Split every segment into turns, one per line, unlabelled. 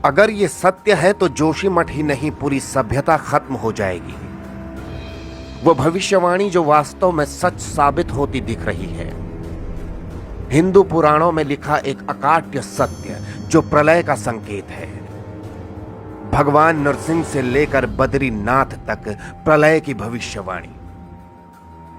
अगर ये सत्य है तो जोशीमठ ही नहीं पूरी सभ्यता खत्म हो जाएगी। वो भविष्यवाणी जो वास्तव में सच साबित होती दिख रही है। हिंदू पुराणों में लिखा एक अकाट्य सत्य जो प्रलय का संकेत है। भगवान नरसिंह से लेकर बद्रीनाथ तक प्रलय की भविष्यवाणी।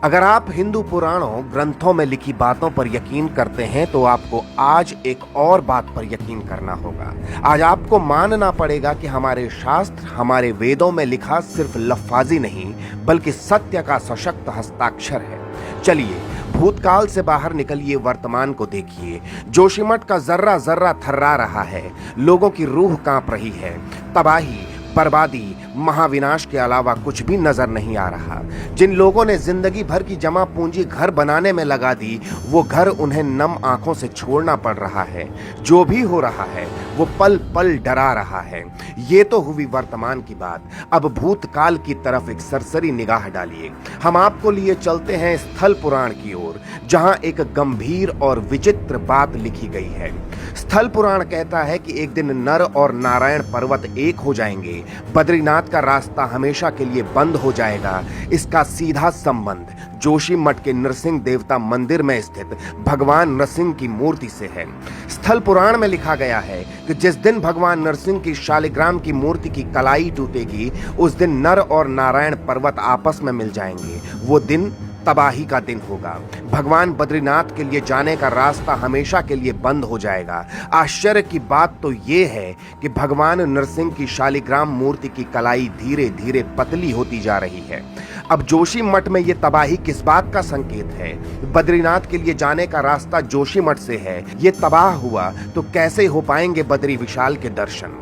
अगर आप हिंदू पुराणों ग्रंथों में लिखी बातों पर यकीन करते हैं तो आपको आज एक और बात पर यकीन करना होगा। आज आपको मानना पड़ेगा कि हमारे शास्त्र, हमारे वेदों में लिखा सिर्फ लफ्ज़ी नहीं बल्कि सत्य का सशक्त हस्ताक्षर है। चलिए भूतकाल से बाहर निकलिए, वर्तमान को देखिए। जोशीमठ का जर्रा जर्रा थर्रा रहा है, लोगों की रूह कांप रही है। तबाही, बर्बादी, महाविनाश के अलावा कुछ भी नजर नहीं आ रहा। जिन लोगों ने जिंदगी भर की जमा पूंजी घर बनाने में लगा दी, वो घर उन्हें नम आंखों से छोड़ना पड़ रहा है। जो भी हो रहा है वो पल पल डरा रहा है। ये तो हुई वर्तमान की बात। अब भूतकाल की तरफ एक सरसरी निगाह डालिए। हम आपको लिए चलते हैं स्थल पुराण की ओर, जहां एक गंभीर और विचित्र बात लिखी गई है। स्थल पुराण कहता है कि एक दिन नर और नारायण पर्वत एक हो जाएंगे, बद्रीनाथ का रास्ता हमेशा के लिए बंद हो जाएगा। इसका सीधा संबंध जोशीमठ के नरसिंह देवता मंदिर में स्थित भगवान नरसिंह की मूर्ति से है। स्थल पुराण में लिखा गया है कि जिस दिन भगवान नरसिंह की शालिग्राम की मूर्ति की कलाई टूटेगी, उस दिन नर और नारायण पर्वत आपस में मिल जाएंगे। वो दिन तबाही का दिन होगा। भगवान बद्रीनाथ के लिए जाने का रास्ता हमेशा के लिए बंद हो जाएगा। आश्चर्य की बात तो ये है कि भगवान नरसिंह की शालिग्राम मूर्ति की कलाई धीरे धीरे पतली होती जा रही है। अब जोशीमठ में ये तबाही किस बात का संकेत है? बद्रीनाथ के लिए जाने का रास्ता जोशीमठ से है। ये तबाह हुआ तो कैसे हो पाएंगे बद्री विशाल के दर्शन?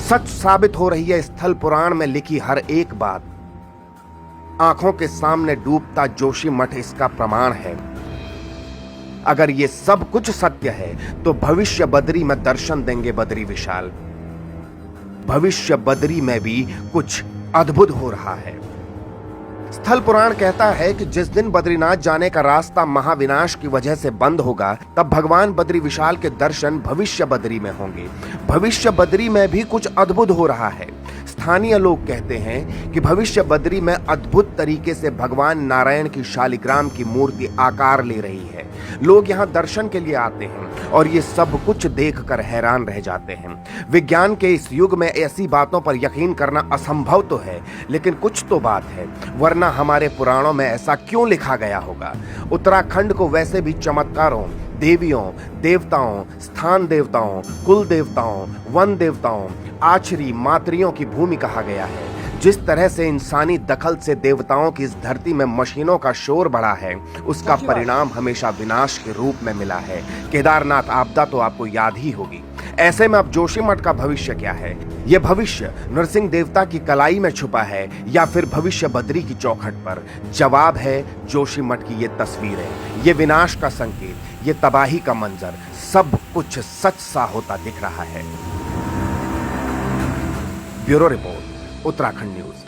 सच साबित हो रही है स्थल पुराण में लिखी हर एक बात। आंखों के सामने डूबता जोशीमठ इसका प्रमाण है। अगर ये सब कुछ सत्य है तो भविष्य बद्री में दर्शन देंगे बद्री विशाल। भविष्य बद्री में भी कुछ अद्भुत हो रहा है। स्थल पुराण कहता है कि जिस दिन बद्रीनाथ जाने का रास्ता महाविनाश की वजह से बंद होगा, तब भगवान बद्री विशाल के दर्शन भविष्य बद्री में होंगे। भविष्य बद्री में भी कुछ अद्भुत हो रहा है। स्थानीय लोग कहते हैं कि भविष्य बद्री में अद्भुत तरीके से भगवान नारायण की शालिग्राम की मूर्ति आकार ले रही है। लोग यहाँ दर्शन के लिए आते हैं और ये सब कुछ देखकर हैरान रह जाते हैं। विज्ञान के इस युग में ऐसी बातों पर यकीन करना असंभव तो है, लेकिन कुछ तो बात है, वरना हमारे पुराणों में ऐसा क्यों लिखा गया होगा? उत्तराखंड को वैसे भी चमत्कारों, देवियों, देवताओं, स्थान देवताओं, कुल देवताओं, वन देवताओं, आचरी मातरियों की भूमि कहा गया है। जिस तरह से इंसानी दखल से देवताओं की इस धरती में मशीनों का शोर बढ़ा है, उसका परिणाम हमेशा विनाश के रूप में मिला है। केदारनाथ आपदा तो आपको याद ही होगी। ऐसे में अब जोशीमठ का भविष्य क्या है? यह भविष्य नरसिंह देवता की कलाई में छुपा है या फिर भविष्य बद्री की चौखट पर? जवाब है जोशीमठ की ये तस्वीरें, ये विनाश का संकेत, ये तबाही का मंजर, सब कुछ सच सा होता दिख रहा है। Bureau report, Uttarakhand news.